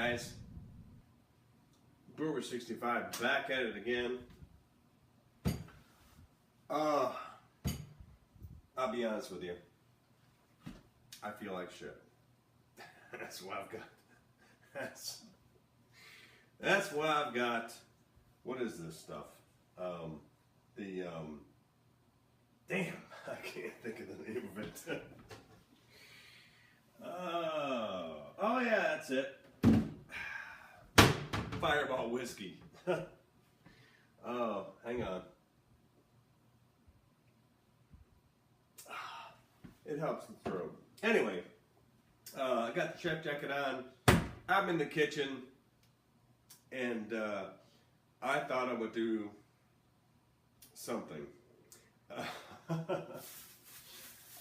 guys, Brewer 65 back at it again. I'll be honest with you, I feel like shit. That's what I've got. That's what I've got. What is this stuff? Damn, I can't think of the name of it. Oh yeah, that's it. Fireball whiskey. Oh, hang on. It helps the throat. Anyway, I got the chef jacket on. I'm in the kitchen, and I thought I would do something.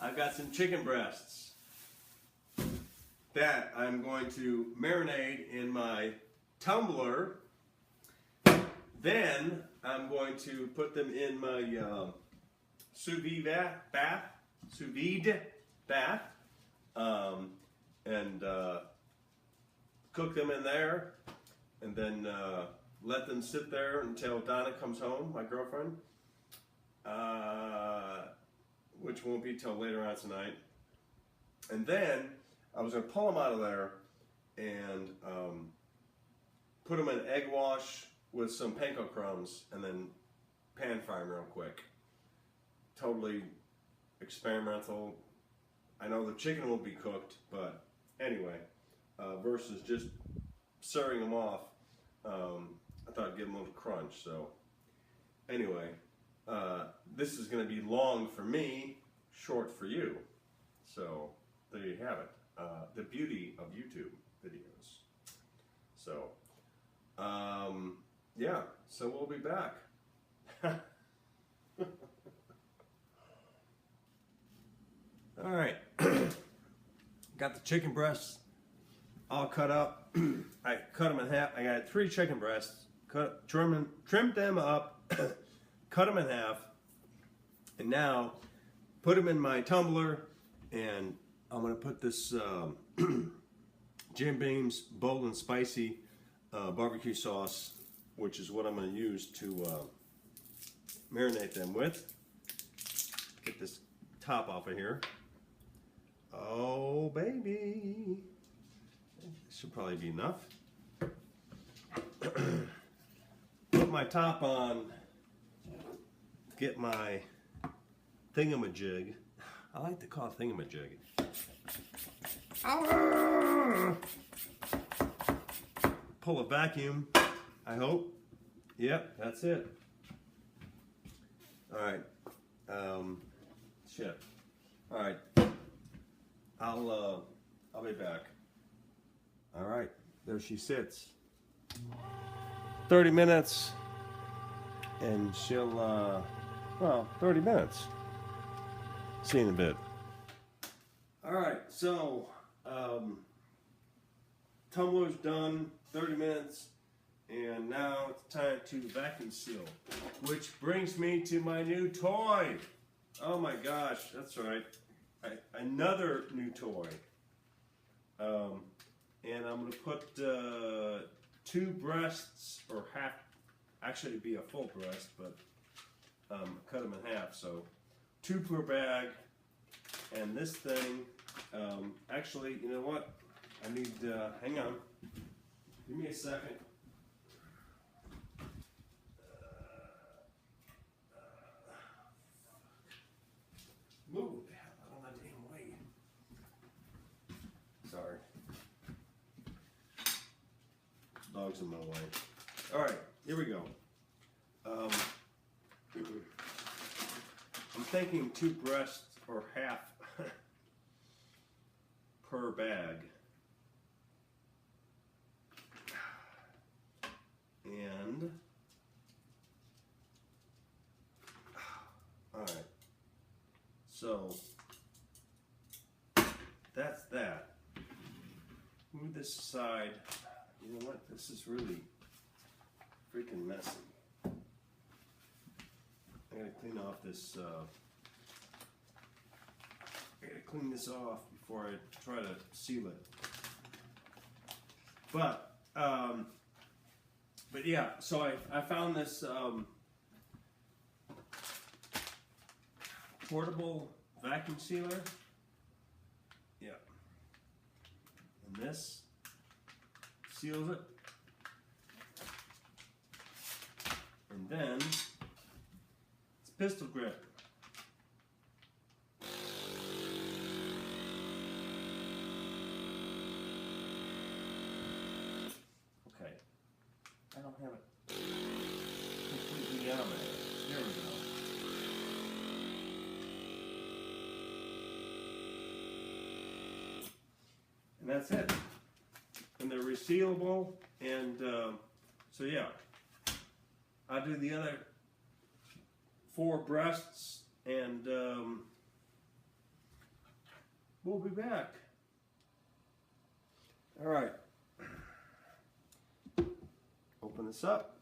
I've got some chicken breasts that I'm going to marinate in my tumbler. Then I'm going to put them in my sous vide bath, and cook them in there, and then let them sit there until Donna comes home, my girlfriend, which won't be till later on tonight. And then I was going to pull them out of there and put them in egg wash with some panko crumbs and then pan fry them real quick. Totally experimental. I know the chicken will be cooked, but anyway, versus just serving them off, I thought I'd give them a little crunch. So anyway, this is going to be long for me, short for you. So there you have it. The beauty of YouTube videos. So yeah, so we'll be back. All right, got the chicken breasts all cut up. I cut them in half. I got 3 chicken breasts, trimmed them up, cut them in half, and now put them in my tumbler, and I'm gonna put this Jim Beam's bold and spicy barbecue sauce, which is what I'm gonna use to marinate them with. Get this top off of here. Oh baby, this should probably be enough. Put my top on, get my thingamajig. I like to call it thingamajig. Pull a vacuum, I hope. Yep, that's it. Alright, shit. Alright. I'll be back. All right, there she sits. 30 minutes, and she'll, well, 30 minutes. See you in a bit. All right, so, tumbler's done, 30 minutes, and now it's time to vacuum seal, which brings me to my new toy. Oh my gosh, that's right. Another new toy, and I'm going to put 2 breasts, or half, actually it'd be a full breast, but cut them in half, so 2 per bag. And this thing, actually, you know what, I need, hang on, give me a second. Move. Sorry. Dog's in my way. All right, here we go. I'm thinking 2 breasts or half per bag. And, all right. So, that's that. Move this aside. You know what? This is really freaking messy. I gotta clean off this. I gotta clean this off before I try to seal it. But But yeah, so I found this portable vacuum sealer. Yeah. And this seals it. And then it's pistol grip. Okay. I don't have it completely out of it. There we go. And that's it. And they're resealable, and so yeah, I'll do the other 4 breasts, and we'll be back. All right. Open this up.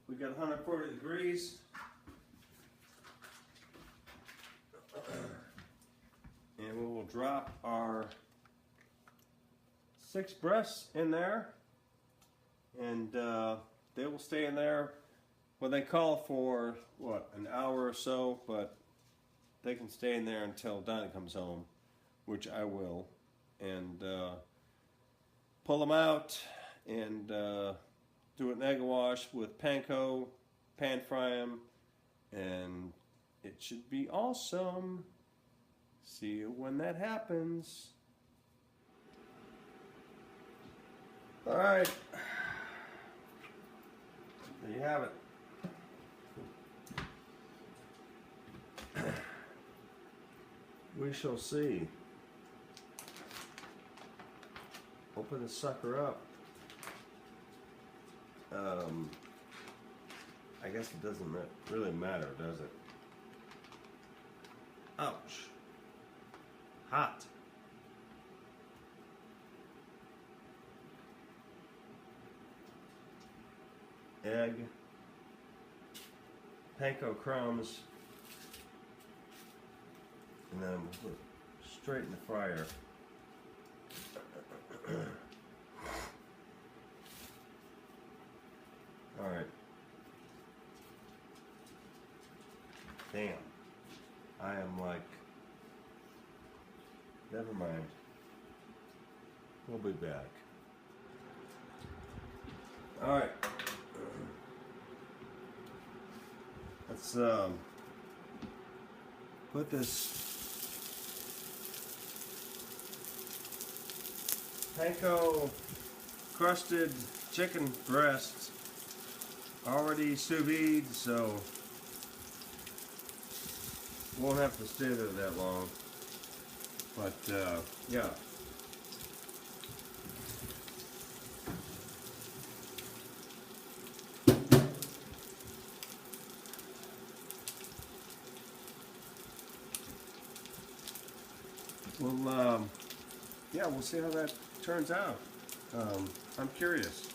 We got 140 degrees. And we will drop our 6 breasts in there, and they will stay in there. Well, they call for what, an hour or so, but they can stay in there until Donna comes home, which I will, and pull them out and do an egg wash with panko, pan fry them, and it should be awesome. See you when that happens. All right, there you have it. We shall see. Open the sucker up. I guess it doesn't really matter, does it? Ouch. Hot. Egg, panko crumbs, and then we'll put it straight in the fryer. All right. Damn. I am like, never mind. We'll be back. All right. Let's put this panko crusted chicken breast already sous vide, so won't have to stay there that long. But yeah. Well, yeah, we'll see how that turns out. I'm curious.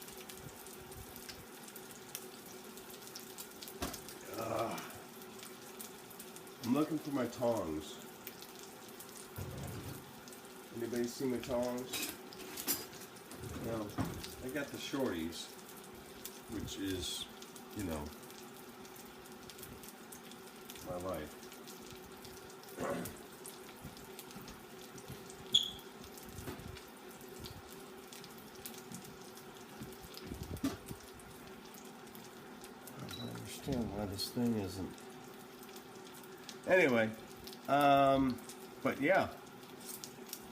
I'm looking for my tongs. Anybody see my tongs? No, I got the shorties, which is, you know, my life. Why this thing isn't. Anyway, but yeah,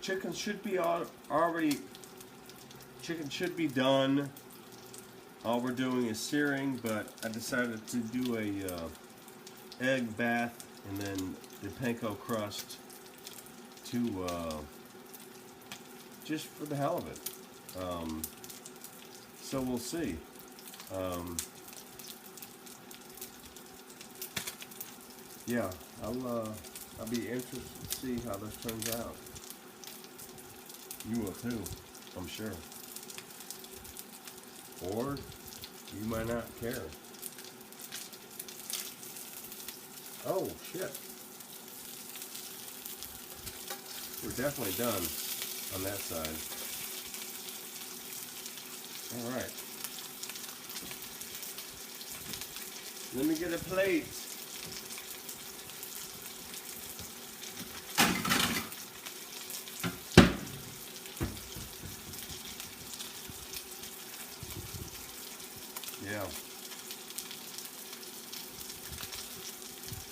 chicken should be already. Chicken should be done. All we're doing is searing, but I decided to do a egg bath and then the panko crust to just for the hell of it. So we'll see. Yeah, I'll be interested to see how this turns out. You will too, I'm sure. Or you might not care. Oh shit. We're definitely done on that side. All right. Let me get a plate. Yeah.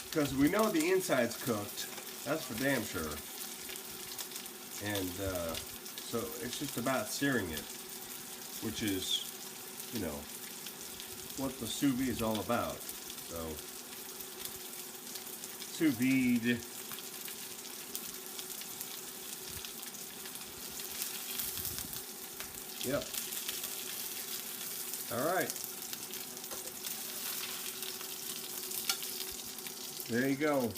Because we know the inside's cooked. That's for damn sure. And so it's just about searing it, which is, you know, what the sous vide is all about. So, sous vide. Yep. All right. There you go.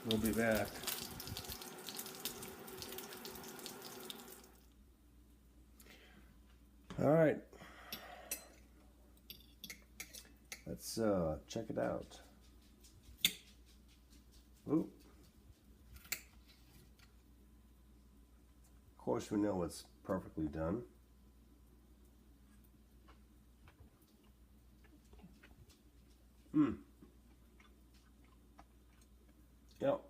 We'll be back. All right. Let's check it out. Ooh. Of course, we know it's perfectly done. Yep.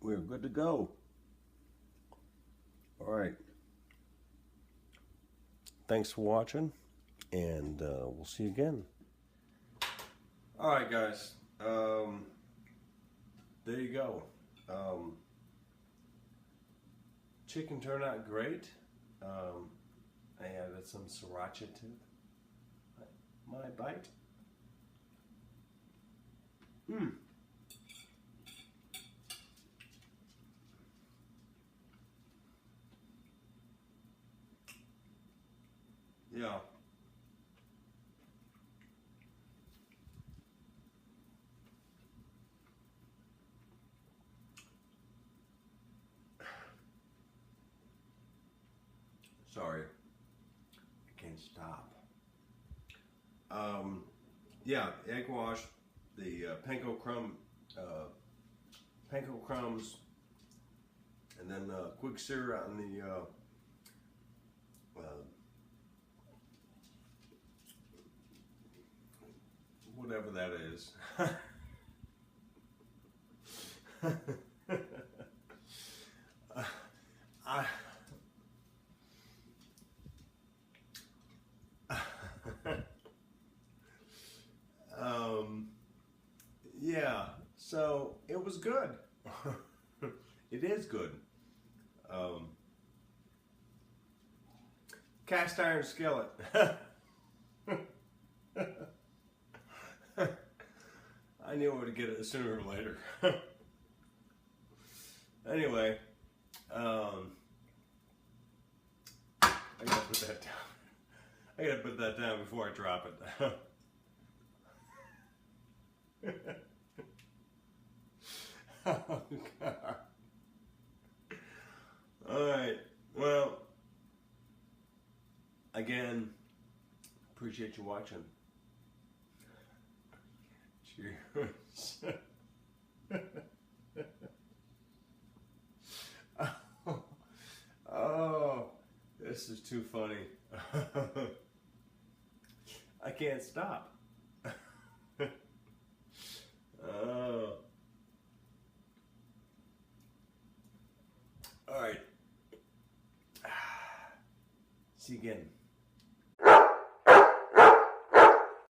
We're good to go. All right. Thanks for watching, and we'll see you again. All right, guys. There you go. Chicken turned out great. I added some sriracha to my bite. Yeah. Sorry, I can't stop. Yeah, egg wash, the panko crumbs, and then quick sear on the whatever that is. Yeah, so it was good. It is good. Cast iron skillet. I knew I would get it sooner or later. Anyway, I gotta put that down. I gotta put that down before I drop it. Oh, God. All right. Well, again, appreciate you watching. Cheers. Oh, this is too funny. I can't stop. Oh. All right. See you again.